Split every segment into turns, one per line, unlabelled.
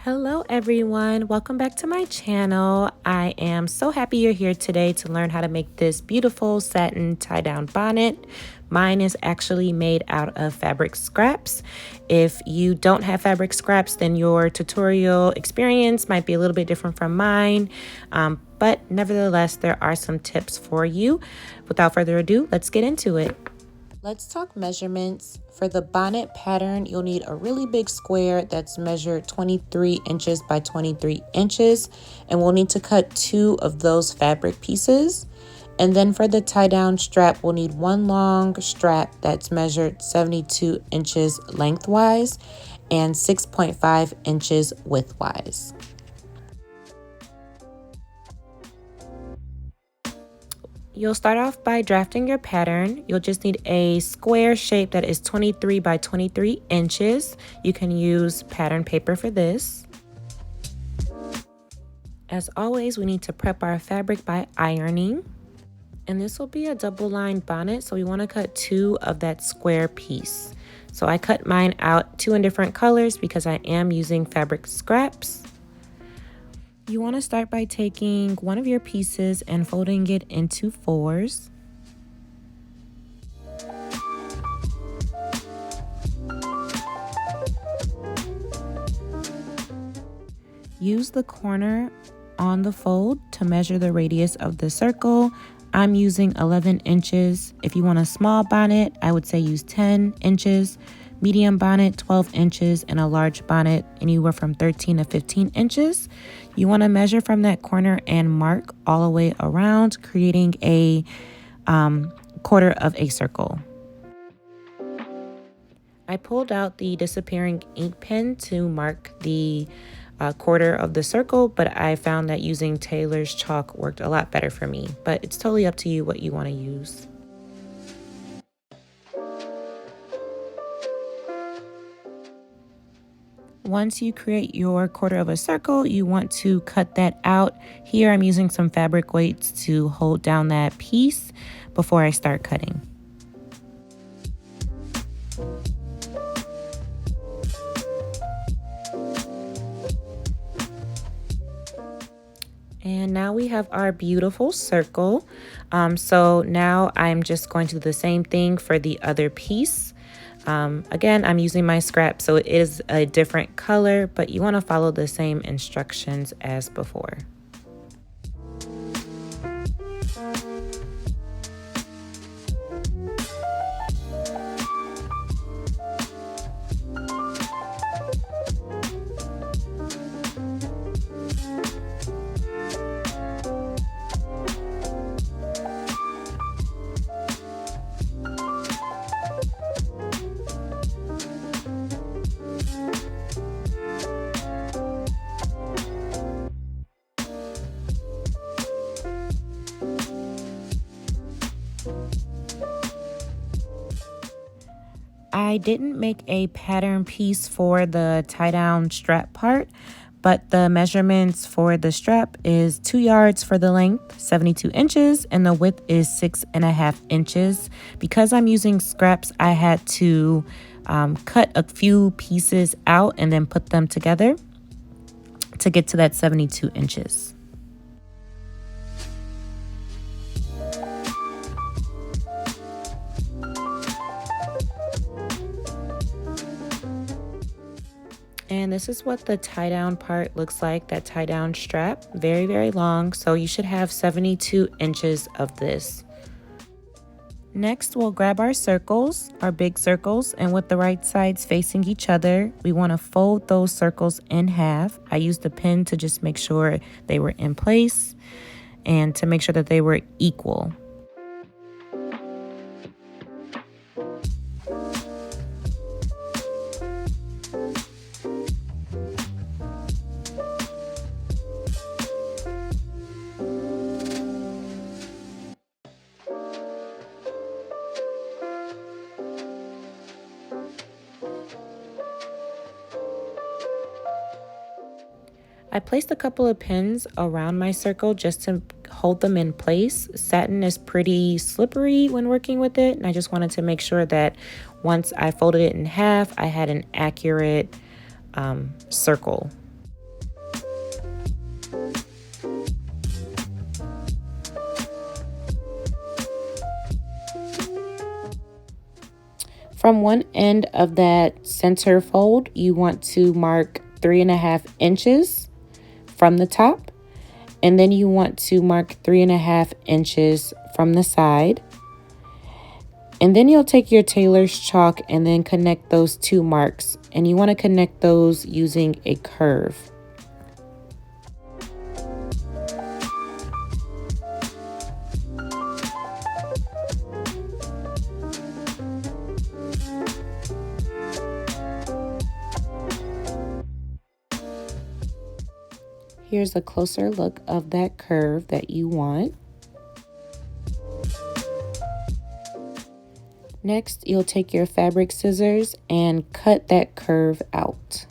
Hello everyone, welcome back to my channel. I am so happy you're here today to learn how to make this beautiful satin tie-down bonnet. Mine is actually made out of fabric scraps. If you don't have fabric scraps, then your tutorial experience might be a little bit different from mine. But nevertheless, there are some tips for you. Without further ado, let's get into it. Let's talk measurements. For the bonnet pattern, you'll need a really big square that's measured 23 inches by 23 inches, and we'll need to cut 2 of those fabric pieces. And then for the tie-down strap, we'll need one long strap that's measured 72 inches lengthwise and 6.5 inches widthwise. You'll start off by drafting your pattern. You'll just need a square shape that is 23 by 23 inches. You can use pattern paper for this. As always, we need to prep our fabric by ironing. And this will be a double-lined bonnet, so we want to cut 2 of that square piece. So I cut mine out 2 in different colors because I am using fabric scraps. You want to start by taking one of your pieces and folding it into 4s. Use the corner on the fold to measure the radius of the circle. I'm using 11 inches. If you want a small bonnet, I would say use 10 inches. Medium bonnet, 12 inches, and a large bonnet, anywhere from 13 to 15 inches. You want to measure from that corner and mark all the way around, creating a quarter of a circle. I pulled out the disappearing ink pen to mark the quarter of the circle, but I found that using Taylor's chalk worked a lot better for me, but it's totally up to you what you want to use. Once you create your quarter of a circle, you want to cut that out. Here I'm using some fabric weights to hold down that piece before I start cutting. And now we have our beautiful circle. So now I'm just going to do the same thing for the other piece. Again, I'm using my scrap, so it is a different color, but you want to follow the same instructions as before. I didn't make a pattern piece for the tie-down strap part, but the measurements for the strap is 2 yards for the length, 72 inches, and the width is 6.5 inches. Because I'm using scraps, I had to cut a few pieces out and then put them together to get to that 72 inches. And this is what the tie-down part looks like, that tie-down strap. Very, very long, so you should have 72 inches of this. Next, we'll grab our circles, our big circles, and with the right sides facing each other, we want to fold those circles in half. I used the pen to just make sure they were in place and to make sure that they were equal. I placed a couple of pins around my circle just to hold them in place. Satin is pretty slippery when working with it, and I just wanted to make sure that once I folded it in half, I had an accurate circle. From one end of that center fold, you want to mark 3.5 inches from the top, and then you want to mark 3.5 inches from the side. And then you'll take your tailor's chalk and then connect those two marks, and you want to connect those using a curve. Here's a closer look of that curve that you want. Next, you'll take your fabric scissors and cut that curve out.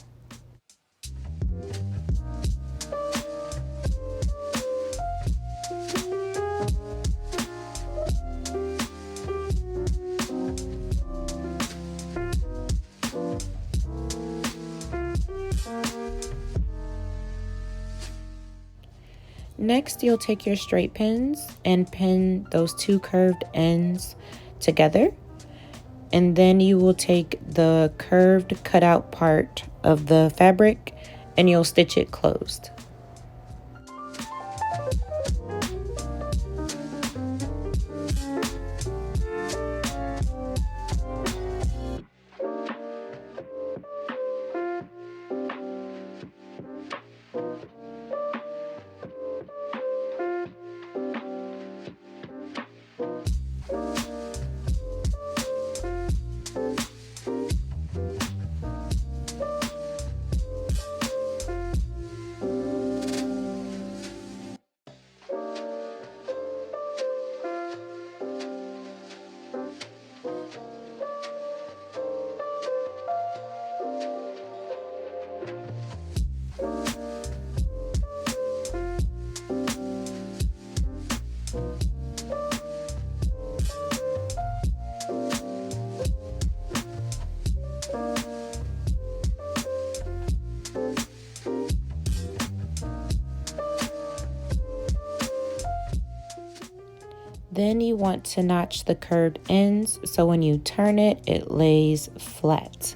Next, you'll take your straight pins and pin those two curved ends together. And then you will take the curved cutout part of the fabric and you'll stitch it closed. Then you want to notch the curved ends so when you turn it, it lays flat.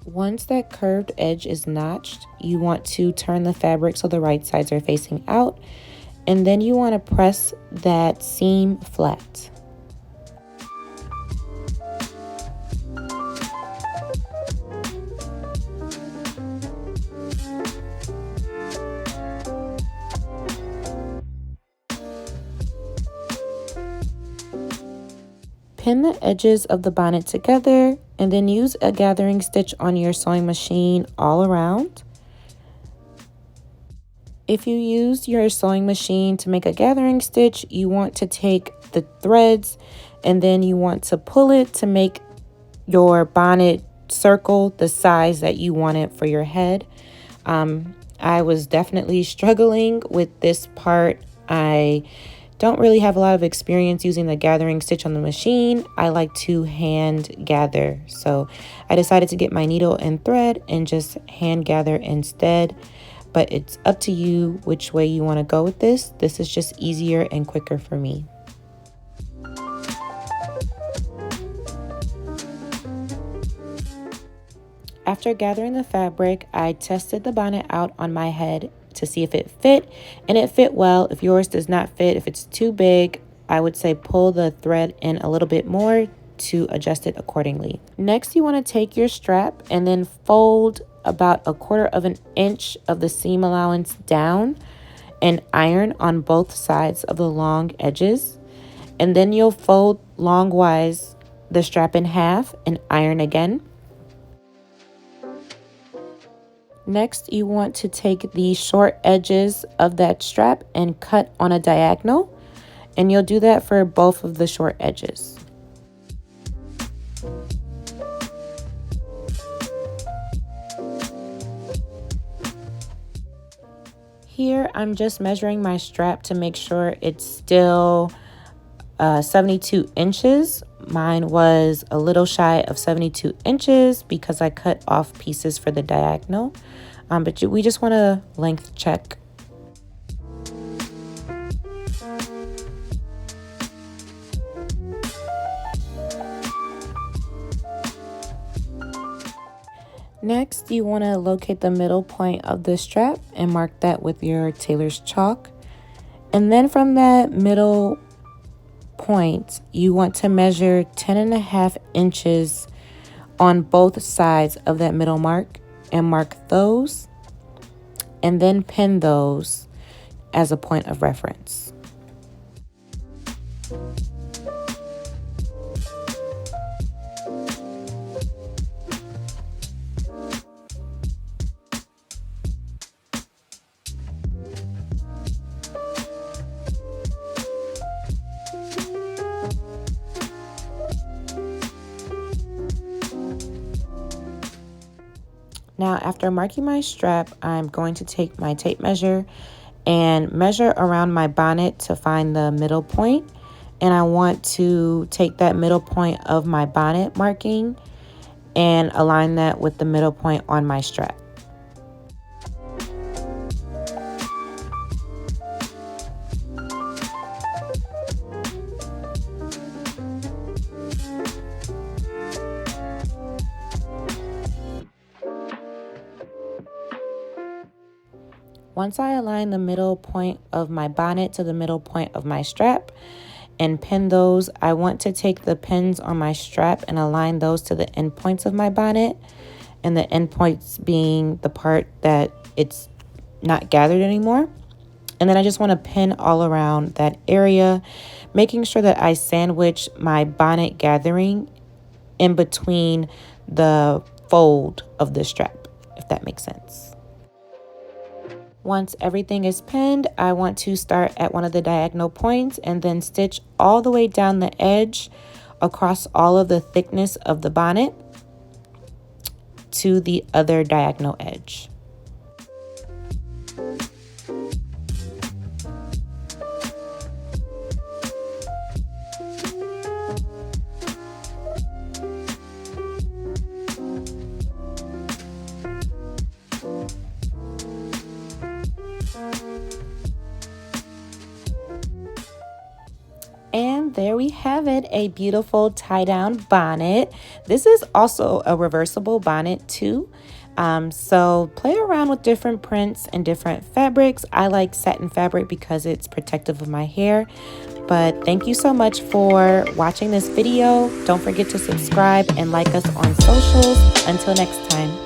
Once that curved edge is notched, you want to turn the fabric so the right sides are facing out, and then you want to press that seam flat. Pin the edges of the bonnet together and then use a gathering stitch on your sewing machine all around. If you use your sewing machine to make a gathering stitch, you want to take the threads and then you want to pull it to make your bonnet circle the size that you want it for your head. I was definitely struggling with this part. I don't really have a lot of experience using the gathering stitch on the machine. I like to hand gather. So I decided to get my needle and thread and just hand gather instead. But it's up to you which way you want to go with this. This is just easier and quicker for me. After gathering the fabric, I tested the bonnet out on my head to see if it fit, and it fit well. If yours does not fit, if it's too big, I would say pull the thread in a little bit more to adjust it accordingly. Next, you want to take your strap and then fold about 1/4 inch of the seam allowance down and iron on both sides of the long edges. And then you'll fold longwise the strap in half and iron again. Next, you want to take the short edges of that strap and cut on a diagonal, and you'll do that for both of the short edges. Here, I'm just measuring my strap to make sure it's still 72 inches. Mine was a little shy of 72 inches because I cut off pieces for the diagonal. But we just want to length check. Next, you want to locate the middle point of the strap and mark that with your tailor's chalk. And then from that middle point, you want to measure 10.5 inches on both sides of that middle mark and mark those, and then pin those as a point of reference. Now, after marking my strap, I'm going to take my tape measure and measure around my bonnet to find the middle point. And I want to take that middle point of my bonnet marking and align that with the middle point on my strap. Once I align the middle point of my bonnet to the middle point of my strap and pin those, I want to take the pins on my strap and align those to the end points of my bonnet, and the end points being the part that it's not gathered anymore. And then I just want to pin all around that area, making sure that I sandwich my bonnet gathering in between the fold of the strap, if that makes sense. Once everything is pinned, I want to start at one of the diagonal points and then stitch all the way down the edge across all of the thickness of the bonnet to the other diagonal edge. And there we have it, a beautiful tie-down bonnet. This is also a reversible bonnet too. So play around with different prints and different fabrics. I like satin fabric because it's protective of my hair. But thank you so much for watching this video. Don't forget to subscribe and like us on socials. Until next time.